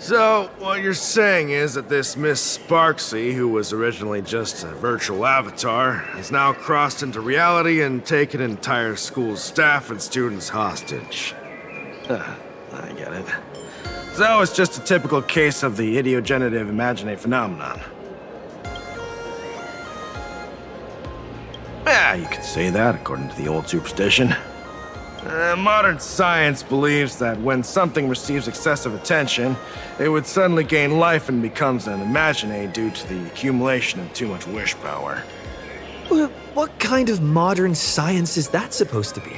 So, what you're saying is that this Miss Sparxie, who was originally just a virtual avatar, has now crossed into reality and taken an entire school's staff and students hostage. I get it. So it's just a typical case of the idiogenerative imagine phenomenon. Yeah, you could say that according to the old superstition. Modern science believes that when something receives excessive attention, it would suddenly gain life and becomes an imagine due to the accumulation of too much wish power. What kind of modern science is that supposed to be?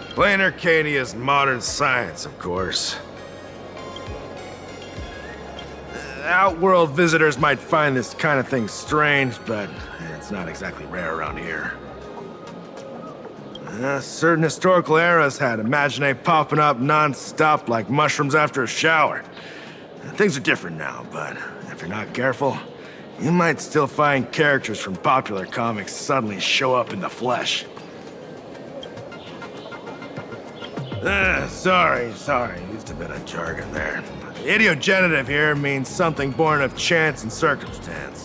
Plain Arcadia's modern science, of course. Outworld visitors might find this kind of thing strange, but it's not exactly rare around here. Certain historical eras had imagine popping up non-stop like mushrooms after a shower. Things are different now, but if you're not careful, you might still find characters from popular comics suddenly show up in the flesh. Sorry, used a bit of jargon there. Idiogenerative here means something born of chance and circumstance.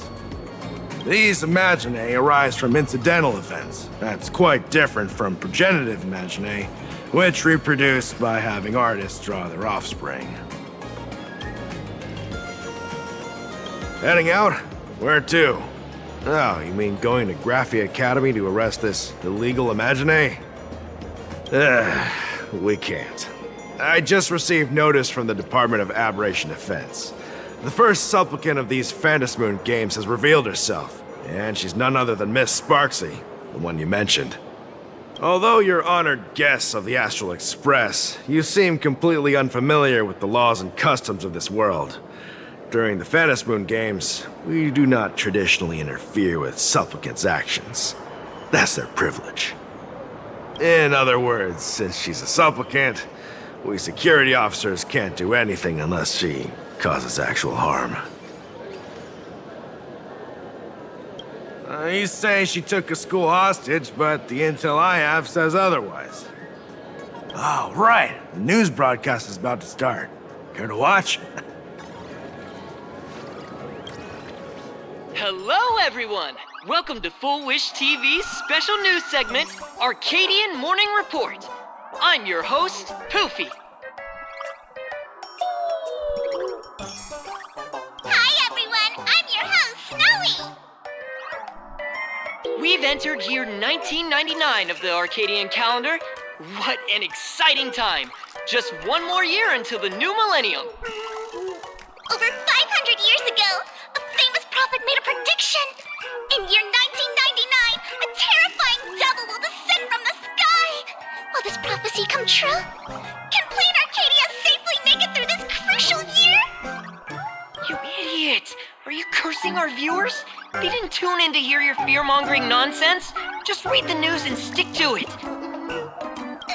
These imagine arise from incidental events. That's quite different from progenitive imagine, which reproduce by having artists draw their offspring. Heading out? Where to? Oh, you mean going to Graphia Academy to arrest this illegal imagine? We can't. I just received notice from the Department of Aberration Defense. The first supplicant of these Phantasmoon games has revealed herself, and she's none other than Miss Sparxie, the one you mentioned. Although you're honored guests of the Astral Express, you seem completely unfamiliar with the laws and customs of this world. During the Phantasmoon games, we do not traditionally interfere with supplicants' actions. That's their privilege. In other words, since she's a supplicant, we security officers can't do anything unless she causes actual harm. You say she took a school hostage, but the intel I have says otherwise. Oh, right. The news broadcast is about to start. Care to watch? Hello, everyone! Welcome to Full Wish TV's special news segment, Arcadian Morning Report. I'm your host, Poofy. Hi, everyone! I'm your host, Snowy! We've entered year 1999 of the Arcadian calendar. What an exciting time! Just one more year until the new millennium. Over 500 years ago, a famous prophet made a prediction. In year 1999, a terrifying devil will descend from the sky. Will this prophecy come true? Can plain Arcadia safely make it through this crucial year? You idiot! Are you cursing our viewers? They didn't tune in to hear your fear-mongering nonsense. Just read the news and stick to it.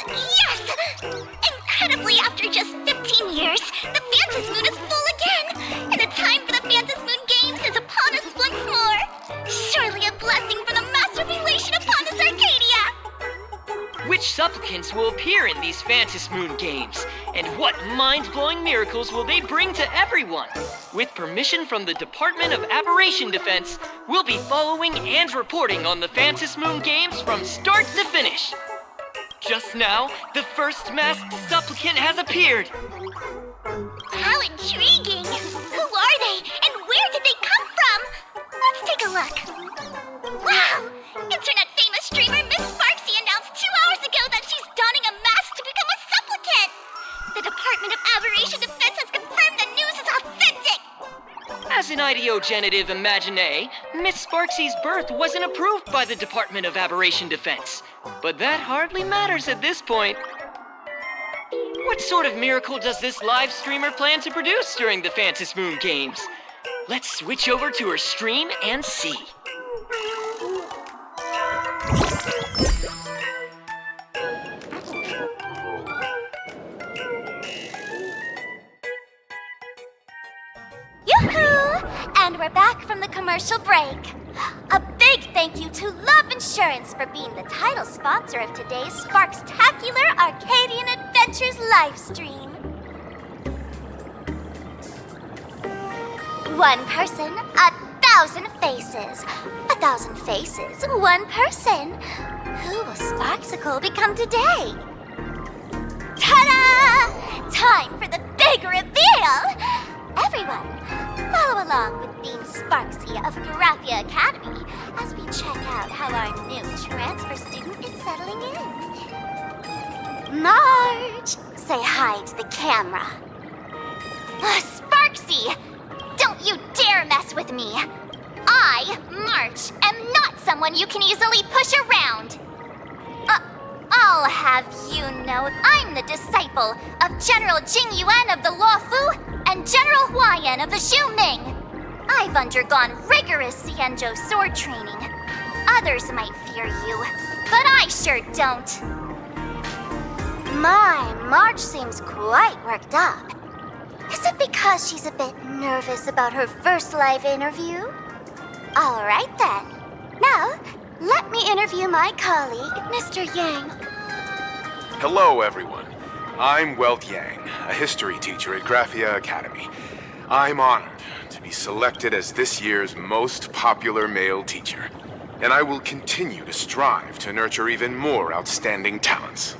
Yes! Incredibly, after just 15 years, the Phantasmoon is full again, and the time for the Phantasmoon Games is upon us once more. Surely a blessing for the master relation upon us, Arcadia! Which supplicants will appear in these Phantasmoon games? And what mind-blowing miracles will they bring to everyone? With permission from the Department of Aberration Defense, we'll be following and reporting on the Phantasmoon games from start to finish. Just now, the first masked supplicant has appeared. How intriguing! Who are they, and where did they come from? Let's take a look. Wow! Internet-famous streamer Miss Sparxie announced 2 hours ago that she's donning a mask to become a supplicant! The Department of Aberration Defense has confirmed the news is authentic! As an idiogenerative imagine, Miss Sparxie's birth wasn't approved by the Department of Aberration Defense. But that hardly matters at this point. What sort of miracle does this live streamer plan to produce during the Phantasmoon games? Let's switch over to her stream and see. Yoo-hoo! And we're back from the commercial break. A big thank you to Love Insurance for being the title sponsor of today's Sparkstacular Arcadian Adventures live stream. One person, 1,000 faces. 1,000 faces, one person. Who will Sparxicle become today? Ta-da! Time for the big reveal! Everyone, follow along with Dean Sparxie of Graphia Academy as we check out how our new transfer student is settling in. Marge, say hi to the camera. Sparxie, don't you dare mess with me. I, March, am not someone you can easily push around. I'll have you know I'm the disciple of General Jing Yuan of the Luofu and General Huayan of the Xu Ming. I've undergone rigorous Xianzhou sword training. Others might fear you, but I sure don't. My, March seems quite worked up. Is it because she's a bit nervous about her first live interview? All right then. Now, let me interview my colleague, Mr. Yang. Hello, everyone. I'm Welt Yang, a history teacher at Graphia Academy. I'm honored to be selected as this year's most popular male teacher, and I will continue to strive to nurture even more outstanding talents.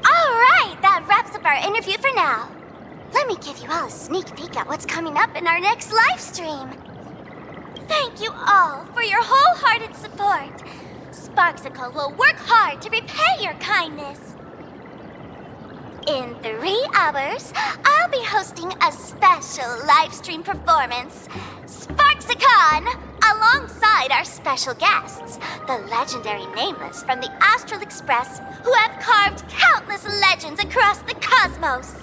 All right, that wraps up our interview for now. Let me give you all a sneak peek at what's coming up in our next live stream. Thank you all for your wholehearted support. Sparxicle will work hard to repay your kindness. In 3 hours, I'll be hosting a special live stream performance, Sparxicon, alongside our special guests, the legendary Nameless from the Astral Express, who have carved countless legends across the cosmos.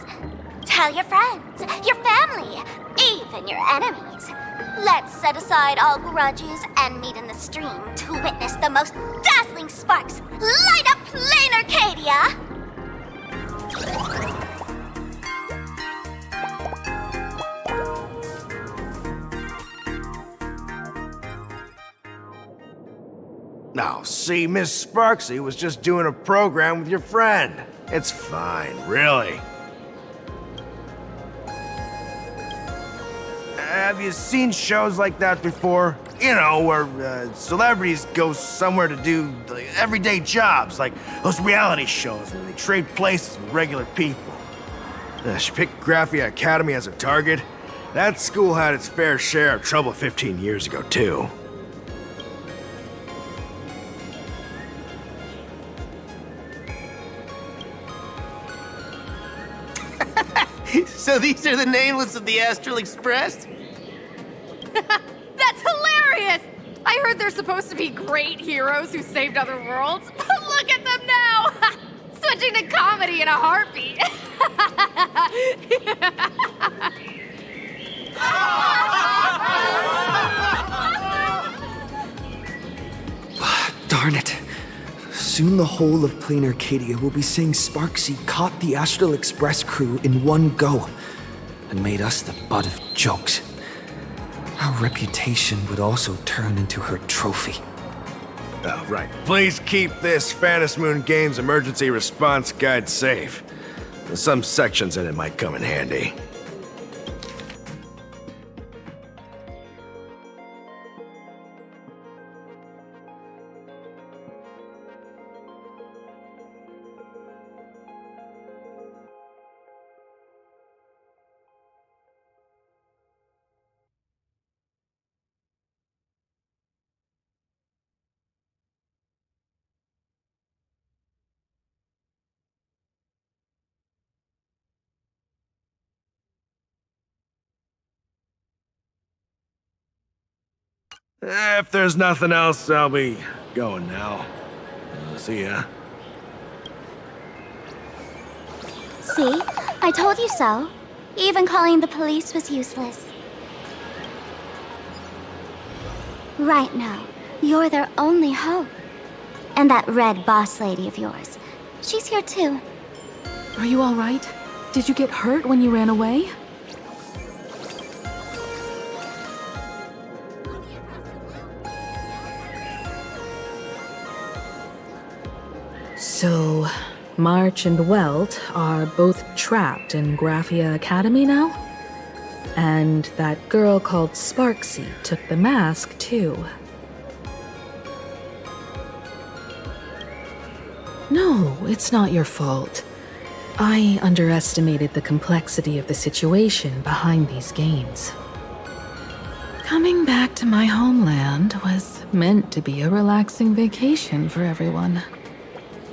Tell your friends, your family, even your enemies. Let's set aside all grudges and meet in the stream to witness the most dazzling sparks light up plain Arcadia! Now, see, Miss Sparxie was just doing a program with your friend. It's fine, really. Have you seen shows like that before? You know, where celebrities go somewhere to do everyday jobs, like those reality shows where they trade places with regular people. She picked Graphia Academy as a target. That school had its fair share of trouble 15 years ago, too. So these are the Nameless of the Astral Express? That's hilarious! I heard they're supposed to be great heroes who saved other worlds, but look at them now! Switching to comedy in a heartbeat. Darn it. Soon the whole of Plain Arcadia will be saying Sparxie caught the Astral Express crew in one go and made us the butt of jokes. Our reputation would also turn into her trophy. Oh, right. Please keep this Phantom Moon Games emergency response guide safe. Some sections in it might come in handy. If there's nothing else, I'll be going now. See ya. See? I told you so. Even calling the police was useless. Right now, you're their only hope. And that red boss lady of yours, she's here too. Are you all right? Did you get hurt when you ran away? So, March and Welt are both trapped in Graphia Academy now? And that girl called Sparxie took the mask, too. No, it's not your fault. I underestimated the complexity of the situation behind these games. Coming back to my homeland was meant to be a relaxing vacation for everyone.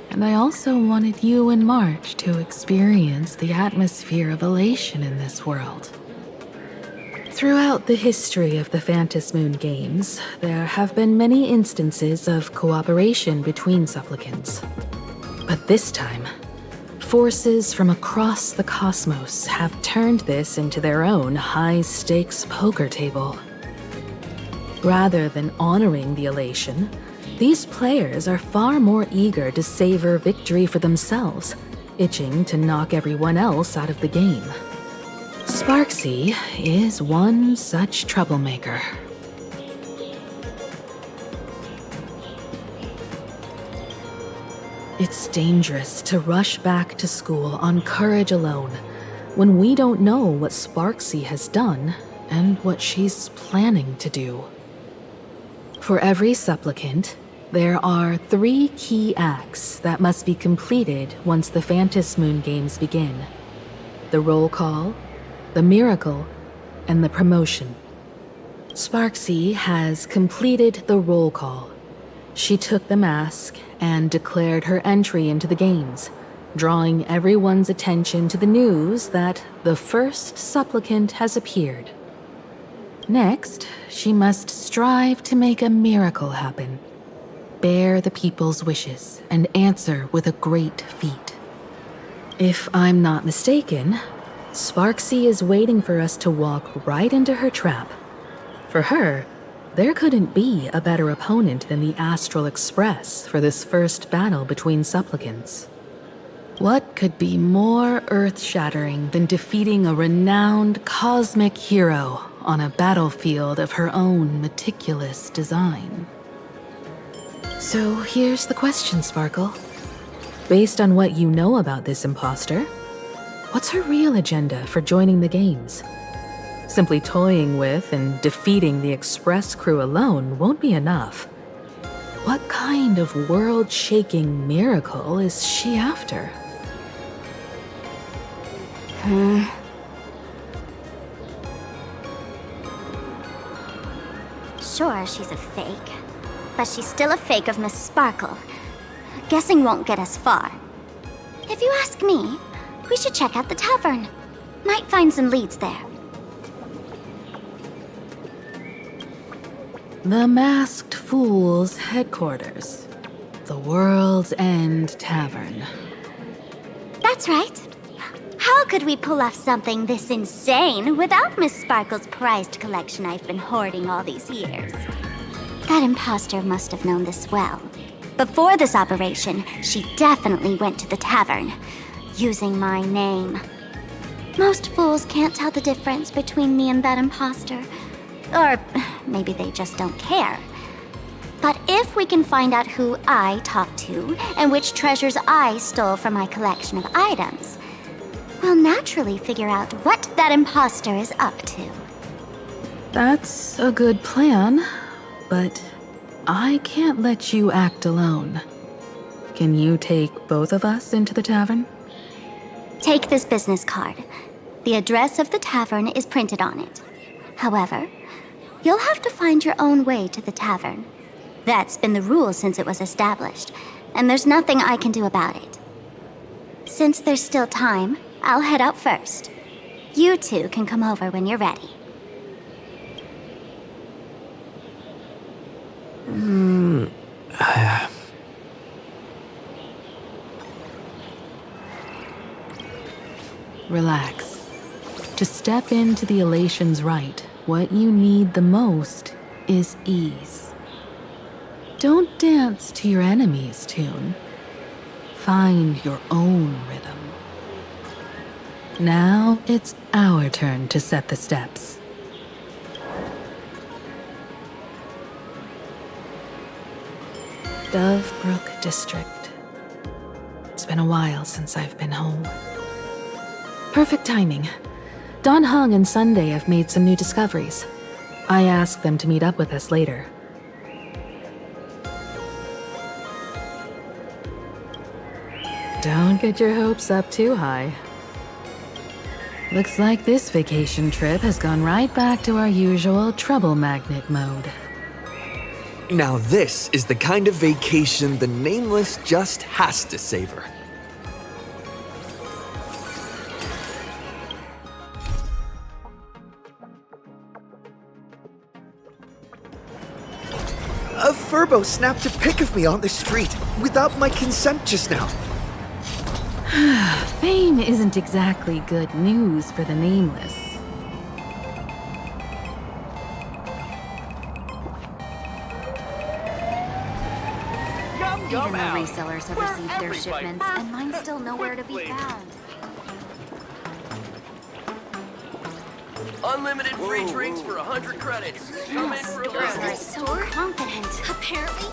And I also wanted you and March to experience the atmosphere of elation in this world. Throughout the history of the Phantom Moon games, there have been many instances of cooperation between supplicants. But this time, forces from across the cosmos have turned this into their own high-stakes poker table. Rather than honoring the elation, these players are far more eager to savor victory for themselves, itching to knock everyone else out of the game. Sparxie is one such troublemaker. It's dangerous to rush back to school on courage alone when we don't know what Sparxie has done and what she's planning to do. For every supplicant, there are 3 key acts that must be completed once the Phantom Moon games begin: the roll call, the miracle, and the promotion. Sparxie has completed the roll call. She took the mask and declared her entry into the games, drawing everyone's attention to the news that the first supplicant has appeared. Next, she must strive to make a miracle happen, bear the people's wishes, and answer with a great feat. If I'm not mistaken, Sparxie is waiting for us to walk right into her trap. For her, there couldn't be a better opponent than the Astral Express for this first battle between supplicants. What could be more earth-shattering than defeating a renowned cosmic hero on a battlefield of her own meticulous design? So here's the question, Sparkle. Based on what you know about this imposter, what's her real agenda for joining the games? Simply toying with and defeating the Express crew alone won't be enough. What kind of world-shaking miracle is she after? Sure, she's a fake. But she's still a fake of Miss Sparkle. Guessing won't get us far. If you ask me, we should check out the tavern. Might find some leads there. The Masked Fool's headquarters. The World's End Tavern. That's right. How could we pull off something this insane without Miss Sparkle's prized collection I've been hoarding all these years? That imposter must have known this well. Before this operation, she definitely went to the tavern, using my name. Most fools can't tell the difference between me and that imposter. Or maybe they just don't care. But if we can find out who I talked to and which treasures I stole from my collection of items, we'll naturally figure out what that imposter is up to. That's a good plan, but I can't let you act alone. Can you take both of us into the tavern? Take this business card. The address of the tavern is printed on it. However, you'll have to find your own way to the tavern. That's been the rule since it was established, and there's nothing I can do about it. Since there's still time, I'll head out first. You two can come over when you're ready. Relax. To step into the elation's right, what you need the most is ease. Don't dance to your enemy's tune. Find your own rhythm. Now it's our turn to set the steps. Dovebrook District. It's been a while since I've been home. Perfect timing. Don Hung and Sunday have made some new discoveries. I asked them to meet up with us later. Don't get your hopes up too high. Looks like this vacation trip has gone right back to our usual trouble magnet mode. Now this is the kind of vacation the Nameless just has to savor. A furbo snapped a pic of me on the street without my consent just now. Fame isn't exactly good news for the Nameless. Even the resellers have received their shipments, and mine's still nowhere to be found. Unlimited free drinks for 100 credits. Come in for a They're little. so confident. Apparently.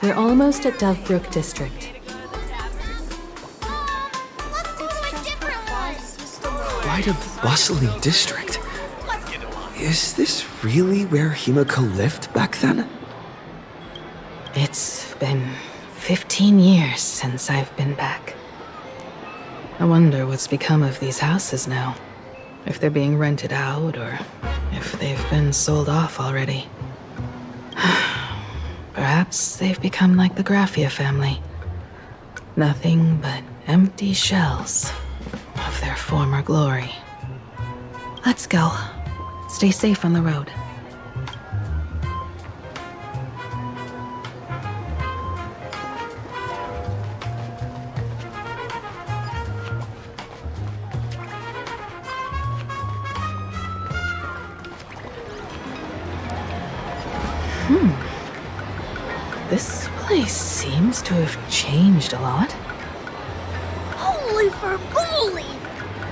We're almost at Dovebrook District. Let's go to a different one. Quite a bustling district. Is this really where Himeko lived back then? It's been 15 years since I've been back. I wonder what's become of these houses now. If they're being rented out or if they've been sold off already. Perhaps they've become like the Graphia family. Nothing but empty shells of their former glory. Let's go. Stay safe on the road. This place seems to have changed a lot. Holy for bully!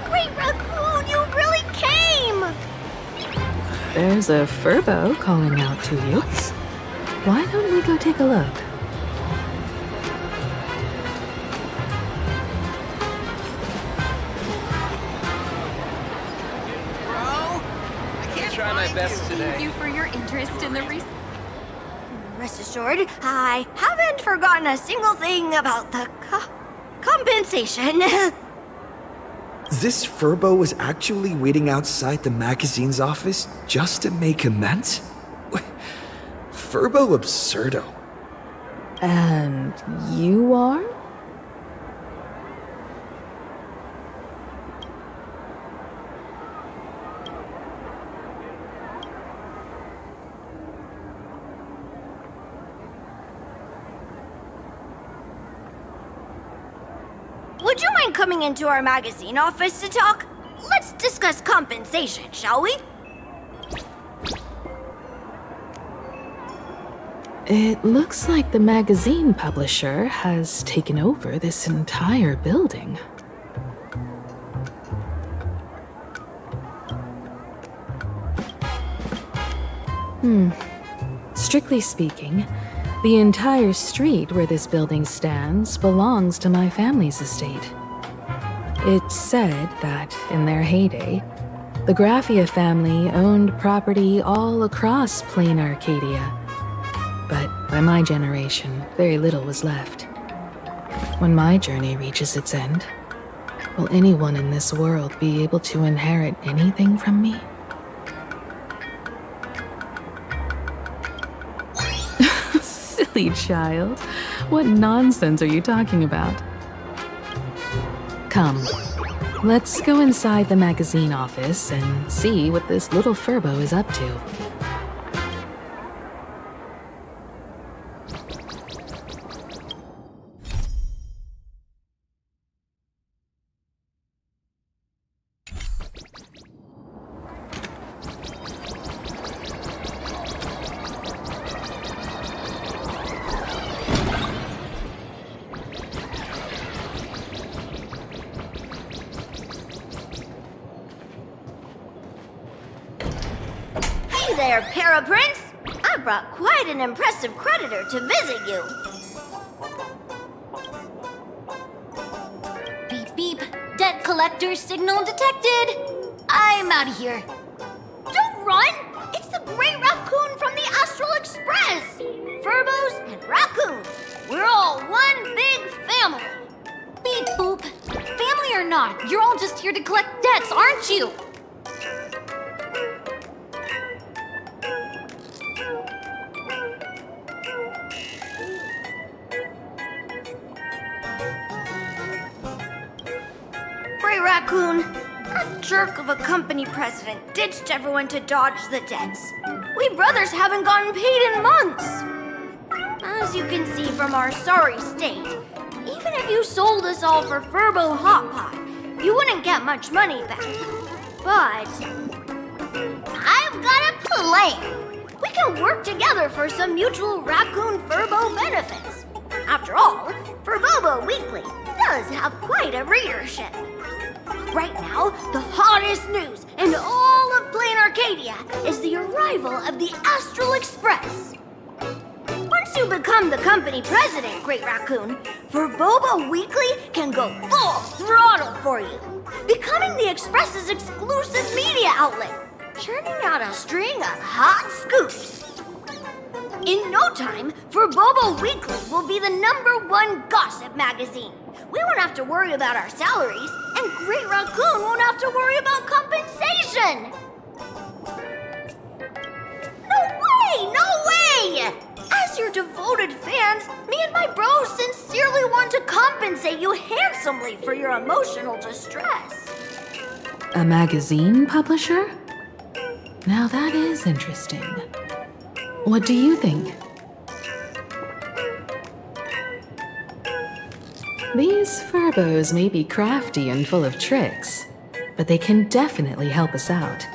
Great Raccoon, you really came! There's a furbo calling out to you. Why don't we go take a look? Try my best Thank today. you for your interest in the Rest assured, I haven't forgotten a single thing about the compensation. This furbo was actually waiting outside the magazine's office just to make amends? Furbo absurdo. And you are? Would you mind coming into our magazine office to talk? Let's discuss compensation, shall we? It looks like the magazine publisher has taken over this entire building. Strictly speaking, the entire street where this building stands belongs to my family's estate. It's said that, in their heyday, the Graphia family owned property all across plain Arcadia. But by my generation, very little was left. When my journey reaches its end, will anyone in this world be able to inherit anything from me? Silly child. What nonsense are you talking about? Come, let's go inside the magazine office and see what this little furbo is up to. Hey there, Paraprince! I brought quite an impressive creditor to visit you. Beep beep. Debt collector signal detected. I'm out of here. Don't run! It's the Great Raccoon from the Astral Express! Furbos and raccoons. We're all one big family. Beep boop. Family or not, you're all just here to collect debts, aren't you? Great Raccoon, that jerk of a company president ditched everyone to dodge the debts. We brothers haven't gotten paid in months. As you can see from our sorry state, even if you sold us all for Furbo Hot Pot, you wouldn't get much money back. But I've got a plan. We can work together for some mutual Raccoon Furbo benefits. After all, Furbobo Weekly does have quite a readership. Right now, the hottest news in all of Plain Arcadia is the arrival of the Astral Express. Once you become the company president, Great Raccoon, Furbobo Weekly can go full throttle for you, becoming the Express's exclusive media outlet, churning out a string of hot scoops. In no time, Furbobo Weekly will be the #1 gossip magazine. We won't have to worry about our salaries, and Great Raccoon won't have to worry about compensation. No way! No way! As your devoted fans, me and my bros sincerely want to compensate you handsomely for your emotional distress. A magazine publisher? Now that is interesting. What do you think? These furbos may be crafty and full of tricks, but they can definitely help us out.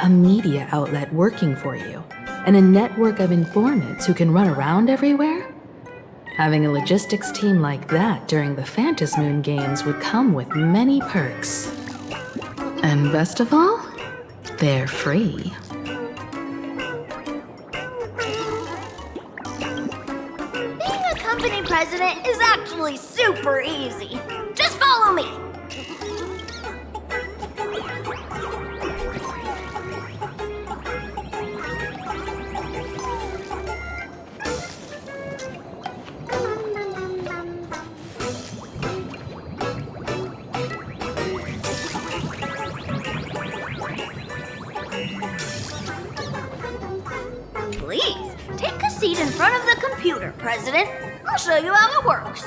A media outlet working for you, and a network of informants who can run around everywhere? Having a logistics team like that during the Phantasmoon Games would come with many perks. And best of all, they're free. Being a company president is actually super easy. Just follow me. Please, take a seat in front of the computer, President. I'll show you how it works.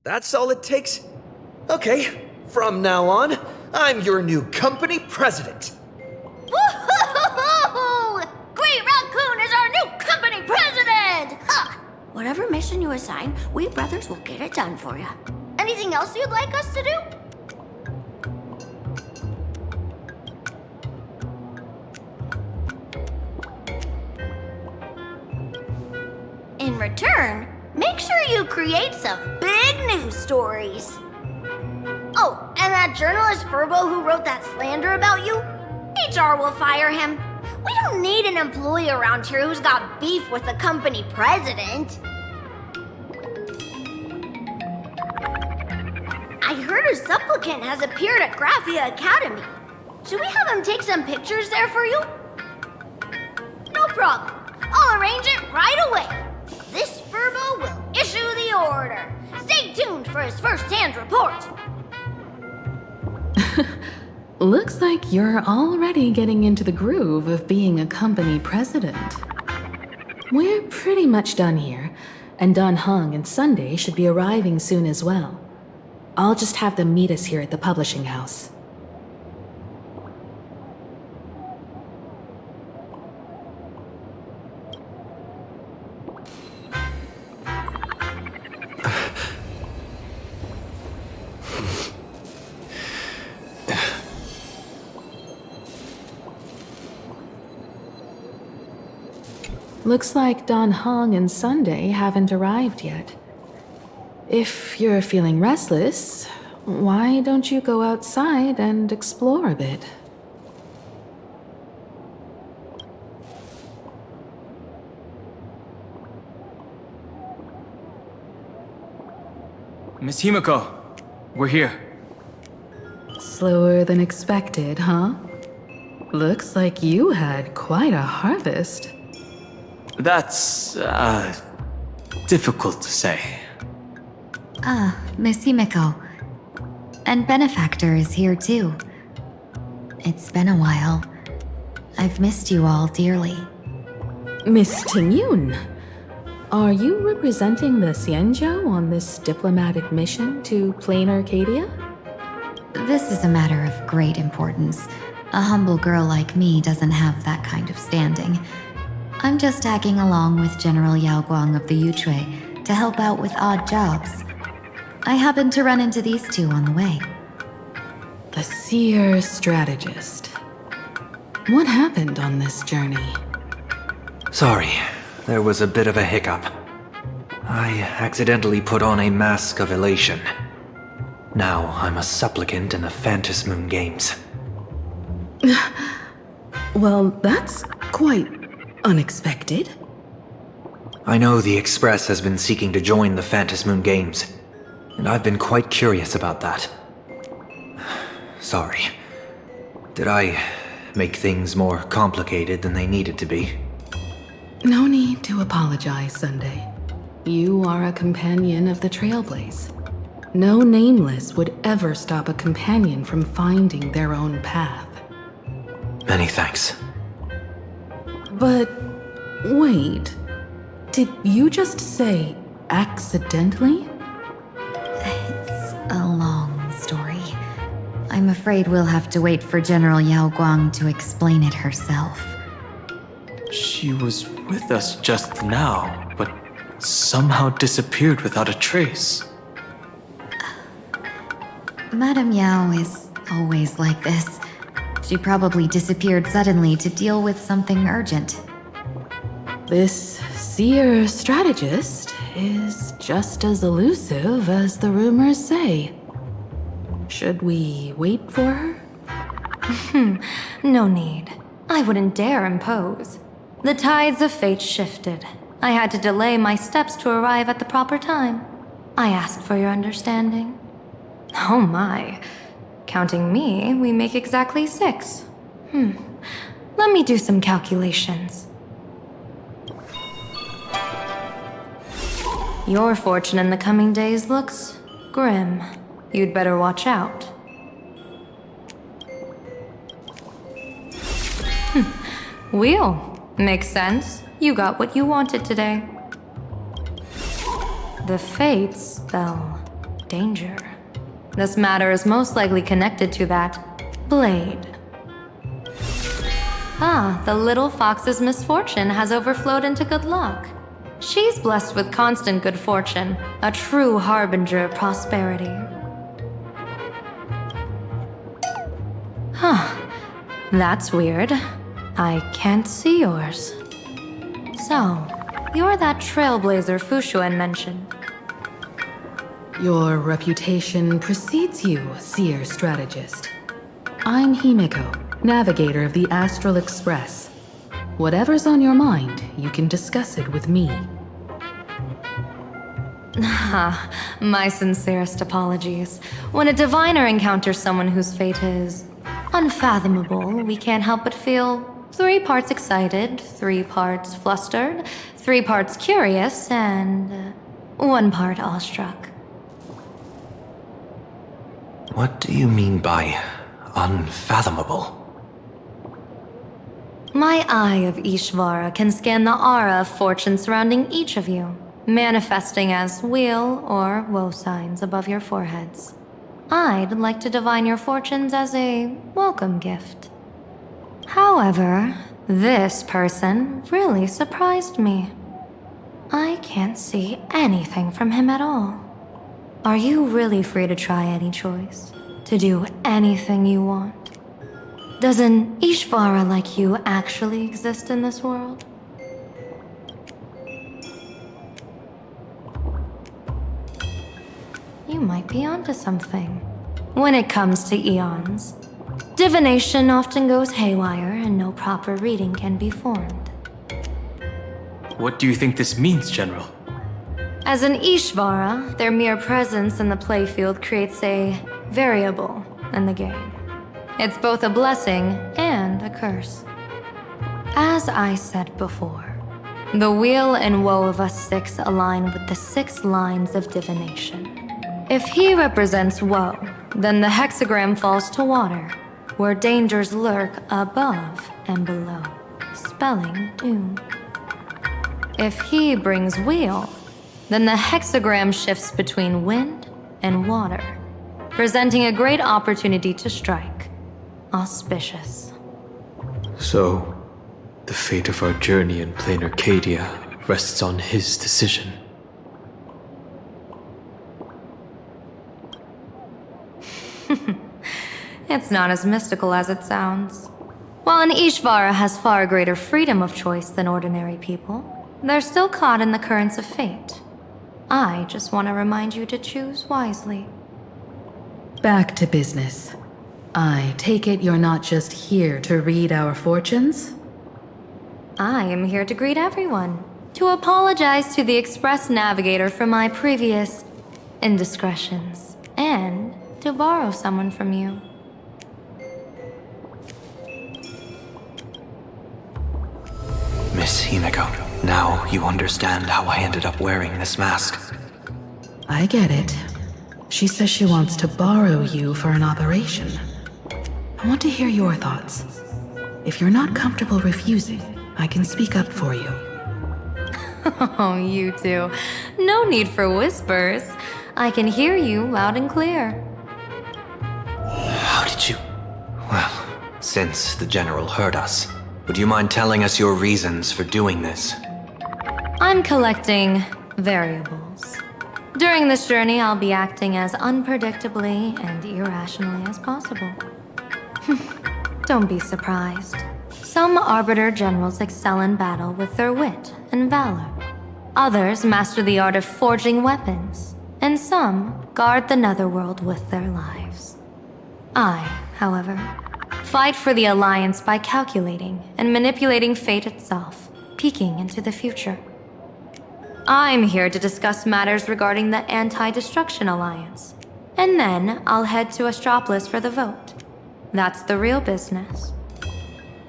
That's all it takes? Okay, from now on, I'm your new company president. Woohoo! Great Raccoon is our new company president! Ha! Whatever mission you assign, we brothers will get it done for you. Anything else you'd like us to do? In return, make sure you create some big news stories. Oh, and that journalist Furbo who wrote that slander about you? HR will fire him. We don't need an employee around here who's got beef with the company president. I heard a supplicant has appeared at Graphia Academy. Should we have him take some pictures there for you? No problem. I'll arrange it right away. This Furbo will issue the order. Stay tuned for his first-hand report. Looks like you're already getting into the groove of being a company president. We're pretty much done here, and Don Hung and Sunday should be arriving soon as well. I'll just have them meet us here at the publishing house. Looks like Don Hong and Sunday haven't arrived yet. If you're feeling restless, why don't you go outside and explore a bit? Miss Himeko, we're here. Slower than expected, huh? Looks like you had quite a harvest. That's, difficult to say. Miss Himeko. And Benefactor is here too. It's been a while. I've missed you all dearly. Miss Tingyun, are you representing the Xianzhou on this diplomatic mission to plain Arcadia? This is a matter of great importance. A humble girl like me doesn't have that kind of standing. I'm just tagging along with General Yao Guang of the Yuchui to help out with odd jobs. I happened to run into these two on the way. The seer strategist. What happened on this journey? Sorry, there was a bit of a hiccup. I accidentally put on a mask of elation. Now I'm a supplicant in the Phantasmoon Games. Well, that's quite unexpected. I know the Express has been seeking to join the Phantasmoon Games, and I've been quite curious about that. Sorry. Did I make things more complicated than they needed to be? No need to apologize, Sunday. You are a companion of the Trailblaze. No Nameless would ever stop a companion from finding their own path. Many thanks. But wait, did you just say accidentally? It's a long story. I'm afraid we'll have to wait for General Yao Guang to explain it herself. She was with us just now, but somehow disappeared without a trace. Madame Yao is always like this. She probably disappeared suddenly to deal with something urgent. This seer strategist is just as elusive as the rumors say. Should we wait for her? No need. I wouldn't dare impose. The tides of fate shifted. I had to delay my steps to arrive at the proper time. I asked for your understanding. Oh my. Counting me, we make exactly 6. Let me do some calculations. Your fortune in the coming days looks grim. You'd better watch out. Wheel. Makes sense. You got what you wanted today. The Fates spell. danger. This matter is most likely connected to that blade. Ah, the little fox's misfortune has overflowed into good luck. She's blessed with constant good fortune, a true harbinger of prosperity. Huh. That's weird. I can't see yours. So, you're that trailblazer Fushuen mentioned. Your reputation precedes you, seer strategist. I'm Himeko, navigator of the Astral Express. Whatever's on your mind, you can discuss it with me. My sincerest apologies. When a diviner encounters someone whose fate is unfathomable, we can't help but feel 3 parts excited, 3 parts flustered, 3 parts curious, and 1 part awestruck. What do you mean by unfathomable? My eye of Ishvara can scan the aura of fortune surrounding each of you, manifesting as weal or woe signs above your foreheads. I'd like to divine your fortunes as a welcome gift. However, this person really surprised me. I can't see anything from him at all. Are you really free to try any choice? To do anything you want? Does an Ishvara like you actually exist in this world? You might be onto something. When it comes to eons, divination often goes haywire and no proper reading can be formed. What do you think this means, General? As an Ishvara, their mere presence in the playfield creates a variable in the game. It's both a blessing and a curse. As I said before, the weal and woe of us 6 align with the 6 lines of divination. If he represents woe, then the hexagram falls to water, where dangers lurk above and below, spelling doom. If he brings weal, then the hexagram shifts between wind and water, presenting a great opportunity to strike. Auspicious. So, the fate of our journey in plain Arcadia rests on his decision. It's not as mystical as it sounds. While an Ishvara has far greater freedom of choice than ordinary people, they're still caught in the currents of fate. I just want to remind you to choose wisely. Back to business. I take it you're not just here to read our fortunes? I am here to greet everyone, to apologize to the Express Navigator for my previous indiscretions, and to borrow someone from you. Miss Himeko, now you understand how I ended up wearing this mask. I get it. She says she wants to borrow you for an operation. I want to hear your thoughts. If you're not comfortable refusing, I can speak up for you. Oh, you two. No need for whispers. I can hear you loud and clear. How did you... Well, since the General heard us, would you mind telling us your reasons for doing this? I'm collecting variables. During this journey, I'll be acting as unpredictably and irrationally as possible. Don't be surprised. Some Arbiter generals excel in battle with their wit and valor. Others master the art of forging weapons, and some guard the netherworld with their lives. I, however, fight for the Alliance by calculating and manipulating fate itself, peeking into the future. I'm here to discuss matters regarding the Anti-Destruction Alliance, and then I'll head to Astropolis for the vote. That's the real business.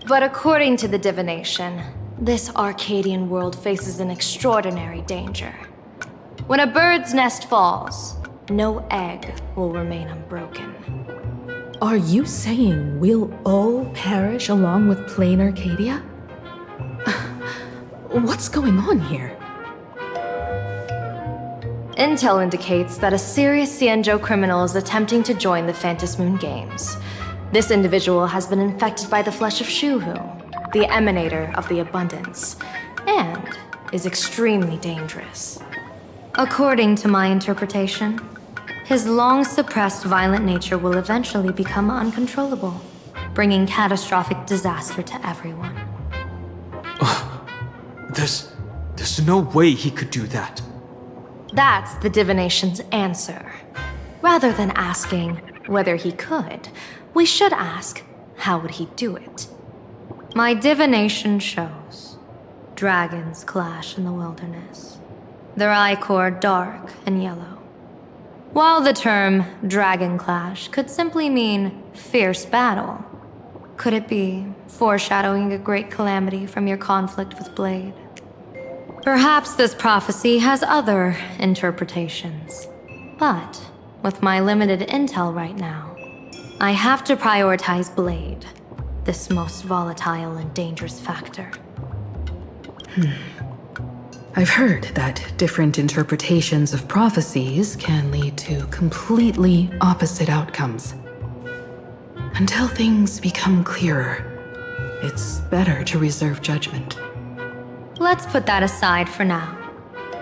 But according to the divination, this Arcadian world faces an extraordinary danger. When a bird's nest falls, no egg will remain unbroken. Are you saying we'll all perish along with plain Arcadia? What's going on here? Intel indicates that a serious Xianzhou criminal is attempting to join the Phantasmoon Games. This individual has been infected by the flesh of Shuhu, the emanator of the abundance, and is extremely dangerous. According to my interpretation, his long-suppressed violent nature will eventually become uncontrollable, bringing catastrophic disaster to everyone. There's no way he could do that. That's the divination's answer. Rather than asking whether he could, we should ask, how would he do it? My divination shows dragons clash in the wilderness, their ichor dark and yellow. While the term dragon clash could simply mean fierce battle, could it be foreshadowing a great calamity from your conflict with Blade? Perhaps this prophecy has other interpretations. But with my limited intel right now, I have to prioritize Blade, this most volatile and dangerous factor. I've heard that different interpretations of prophecies can lead to completely opposite outcomes. Until things become clearer, it's better to reserve judgment. Let's put that aside for now.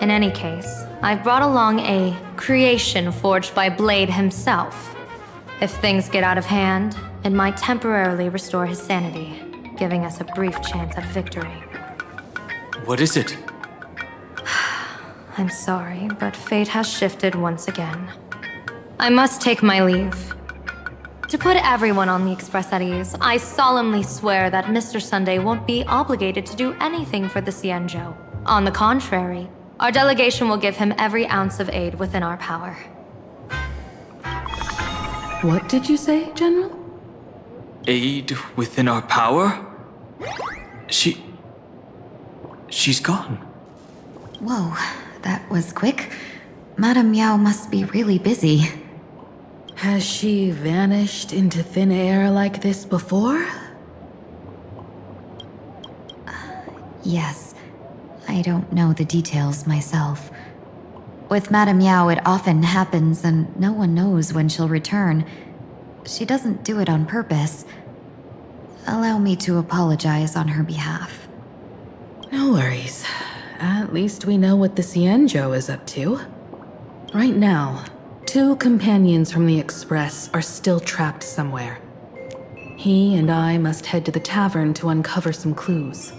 In any case, I've brought along a creation forged by Blade himself. If things get out of hand, it might temporarily restore his sanity, giving us a brief chance at victory. What is it? I'm sorry, but fate has shifted once again. I must take my leave. To put everyone on the Express at ease, I solemnly swear that Mr. Sunday won't be obligated to do anything for the Xianzhou. On the contrary, our delegation will give him every ounce of aid within our power. What did you say, General? Aid within our power? She's gone. Whoa, that was quick. Madame Yao must be really busy. Has she vanished into thin air like this before? Yes. I don't know the details myself. With Madame Yao, it often happens and no one knows when she'll return. She doesn't do it on purpose. Allow me to apologize on her behalf. No worries. At least we know what the Xianzhou is up to. Right now, 2 companions from the Express are still trapped somewhere. He and I must head to the tavern to uncover some clues.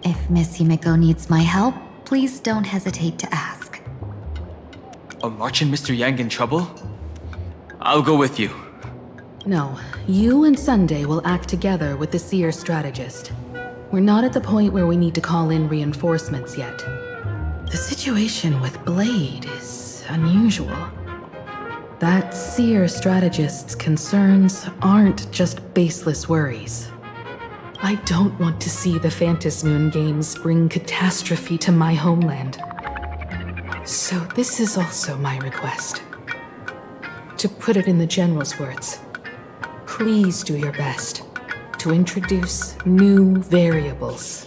If Miss Himeko needs my help, please don't hesitate to ask. Are March and Mr. Yang in trouble? I'll go with you. No, you and Sunday will act together with the Seer strategist. We're not at the point where we need to call in reinforcements yet. The situation with Blade is unusual. That Seer strategist's concerns aren't just baseless worries. I don't want to see the Phantasmoon Games bring catastrophe to my homeland. So this is also my request. To put it in the General's words, please do your best to introduce new variables.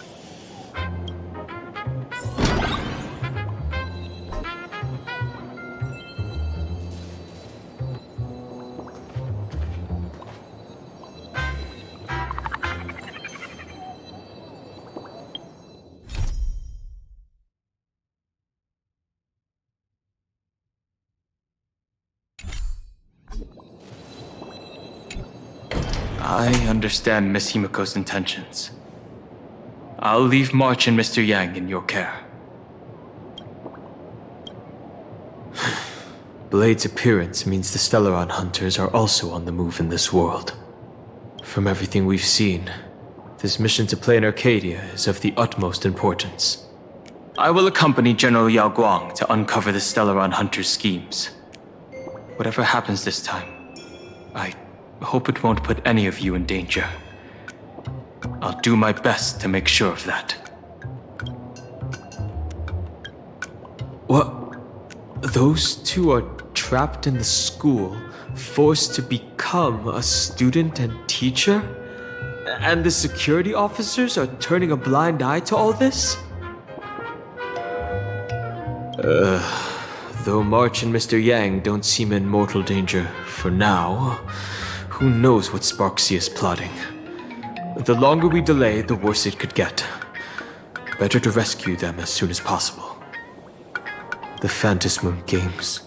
I understand Miss Himeko's intentions. I'll leave March and Mr. Yang in your care. Blade's appearance means the Stellaron hunters are also on the move in this world. From everything we've seen, this mission to play in Arcadia is of the utmost importance. I will accompany General Yao Guang to uncover the Stellaron hunters' schemes. Whatever happens this time, I hope it won't put any of you in danger. I'll do my best to make sure of that. What? Those 2 are trapped in the school, forced to become a student and teacher? And the security officers are turning a blind eye to all this? Though March and Mr. Yang don't seem in mortal danger for now, who knows what Sparxie is plotting. The longer we delay, the worse it could get. Better to rescue them as soon as possible. The Phantasmoon Games.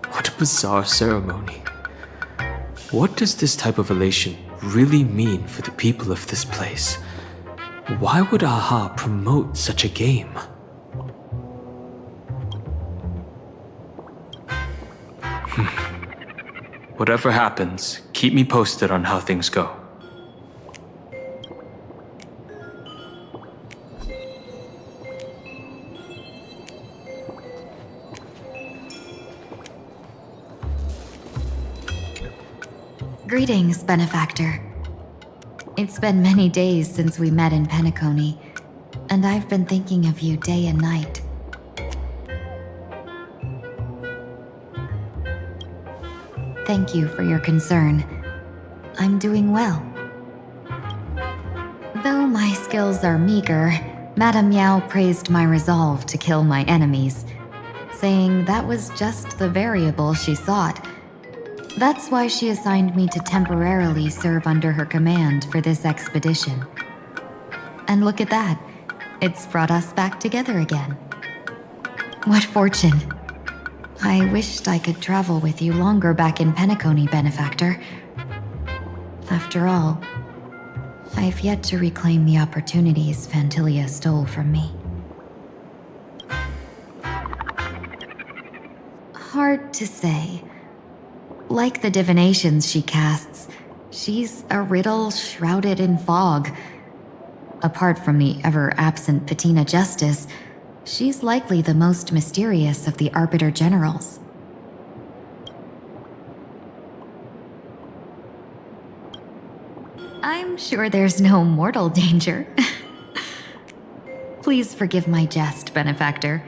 What a bizarre ceremony. What does this type of elation really mean for the people of this place? Why would Aha promote such a game? Whatever happens, keep me posted on how things go. Greetings, Benefactor. It's been many days since we met in Penacony, and I've been thinking of you day and night. Thank you for your concern. I'm doing well. Though my skills are meager, Madame Yao praised my resolve to kill my enemies, saying that was just the variable she sought. That's why she assigned me to temporarily serve under her command for this expedition. And look at that. It's brought us back together again. What fortune. I wished I could travel with you longer back in Penacony, Benefactor. After all, I've yet to reclaim the opportunities Phantilia stole from me. Hard to say. Like the divinations she casts, she's a riddle shrouded in fog. Apart from the ever-absent Patina Justice, she's likely the most mysterious of the Arbiter Generals. I'm sure there's no mortal danger. Please forgive my jest, Benefactor.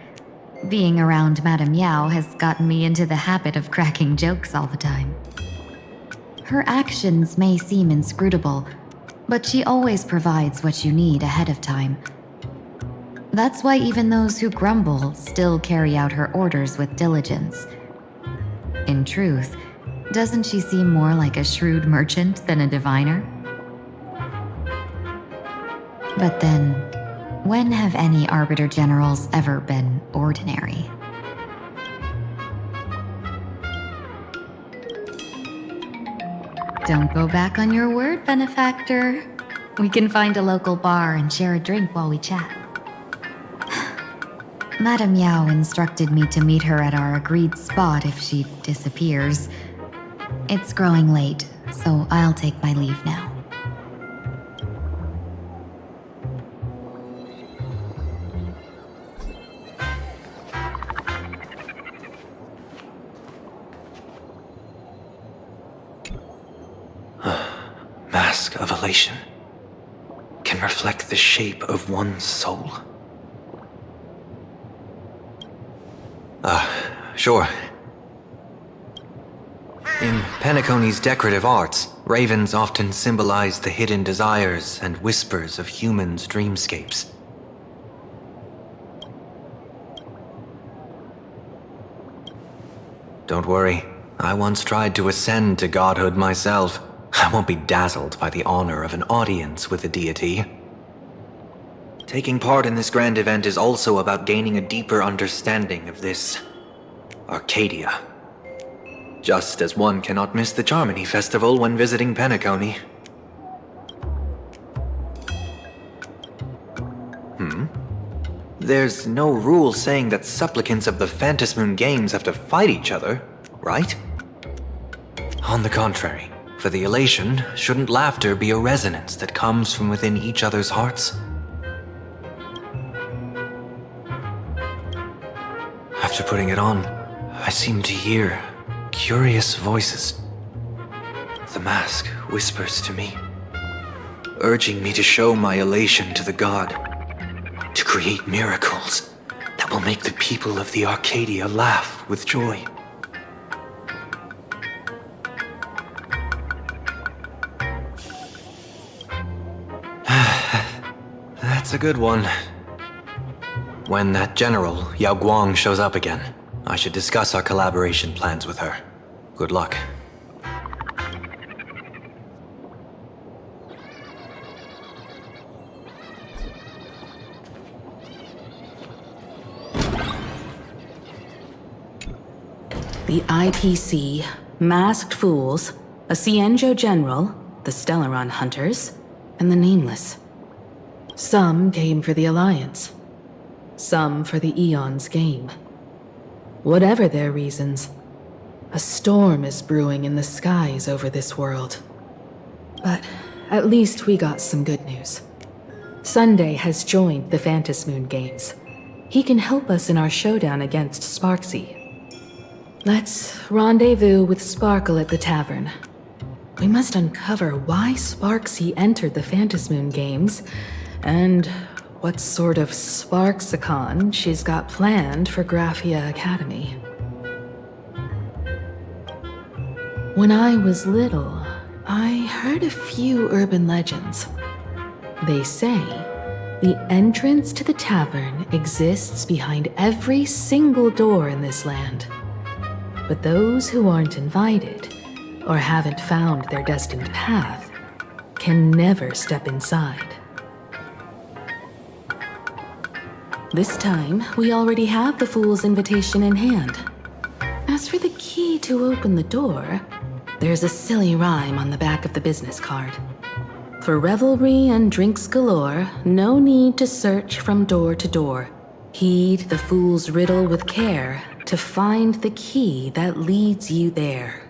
Being around Madame Yao has gotten me into the habit of cracking jokes all the time. Her actions may seem inscrutable, but she always provides what you need ahead of time. That's why even those who grumble still carry out her orders with diligence. In truth, doesn't she seem more like a shrewd merchant than a diviner? But then, when have any Arbiter Generals ever been ordinary? Don't go back on your word, Benefactor. We can find a local bar and share a drink while we chat. Madame Yao instructed me to meet her at our agreed spot if she disappears. It's growing late, so I'll take my leave now. Mask of elation can reflect the shape of one's soul. Sure. In Penacony's decorative arts, ravens often symbolize the hidden desires and whispers of humans' dreamscapes. Don't worry, I once tried to ascend to godhood myself. I won't be dazzled by the honor of an audience with a deity. Taking part in this grand event is also about gaining a deeper understanding of this Arcadia. Just as one cannot miss the Charmony Festival when visiting Penacony. There's no rule saying that supplicants of the Phantasmoon Games have to fight each other, right? On the contrary, for the elation, shouldn't laughter be a resonance that comes from within each other's hearts? After putting it on, I seem to hear curious voices. The mask whispers to me, urging me to show my elation to the god, to create miracles that will make the people of the Arcadia laugh with joy. That's a good one. When that general, Yao Guang, shows up again, I should discuss our collaboration plans with her. Good luck. The IPC, Masked Fools, a Cienjo General, the Stellaron Hunters, and the Nameless. Some came for the Alliance. Some for the Eon's game. Whatever their reasons, a storm is brewing in the skies over this world. But at least we got some good news. Sunday has joined the Phantasmoon Games. He can help us in our showdown against Sparxie. Let's rendezvous with Sparkle at the Tavern. We must uncover why Sparxie entered the Phantasmoon Games, and what sort of Sparxicon she's got planned for Graphia Academy. When I was little, I heard a few urban legends. They say the entrance to the tavern exists behind every single door in this land. But those who aren't invited, or haven't found their destined path, can never step inside. This time, we already have the Fool's invitation in hand. As for the key to open the door, there's a silly rhyme on the back of the business card. For revelry and drinks galore, no need to search from door to door. Heed the Fool's riddle with care to find the key that leads you there.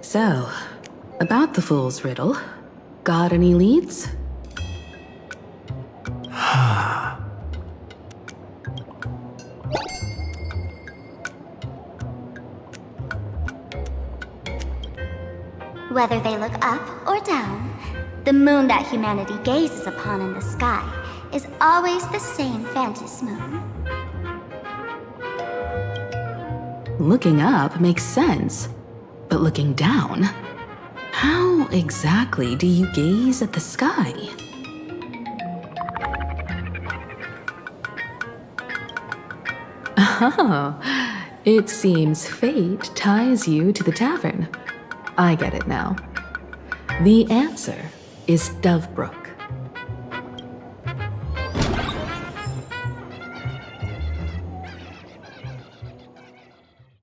So, about the Fool's riddle, got any leads? Whether they look up or down, the moon that humanity gazes upon in the sky is always the same phantasmoon. Looking up makes sense, but looking down? How exactly do you gaze at the sky? Oh, it seems fate ties you to the tavern. I get it now. The answer is Dovebrook.